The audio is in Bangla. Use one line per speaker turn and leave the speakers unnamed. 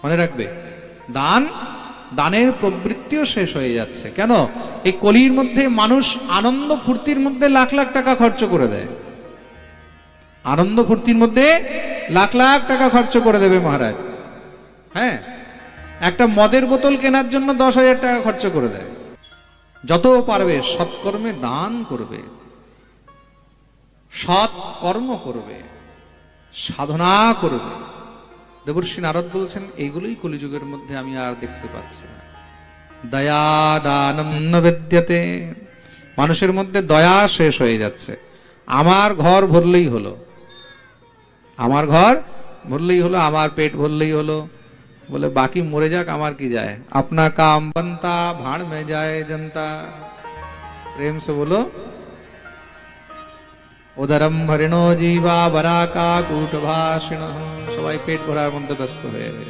মনে রাখবে, দান, দানের প্রবৃত্তিও শেষ হয়ে যাচ্ছে। কেন? এই কলির মধ্যে মানুষ আনন্দ ফুর্তির মধ্যে লাখ লাখ টাকা খরচ করে দেয়, আনন্দ ফুর্তির মধ্যে লাখ লাখ টাকা খরচ করে দেবে মহারাজ। হ্যাঁ, একটা মদের বোতল কেনার জন্য 10,000 টাকা খরচ করে দেয়। যত পারবে সৎকর্মে দান করবে, সৎ কর্ম করবে, সাধনা করবে। দেবর্ষি নারদ বলছেন এইগুলোই কলিযুগের মধ্যে আমি আর দেখতে পাচ্ছি না। দয়া দানম ন বিদ্যতে, মানুষের মধ্যে দয়া শেষ হয়ে যাচ্ছে। আমার ঘর ভরলেই হলো, আমার ঘর ভরলেই হলো, আমার পেট ভরলেই হলো, বলে বাকি মরে যাক আমার কি যায়। আপনা কাম বনতা ভাড় মে যায় জনতা। প্রেম সে বলো, উদরম হরিণো জীবা বরাকা কূট ভাষিণ। সবাই পেট ভরার মধ্যে ব্যস্ত হয়ে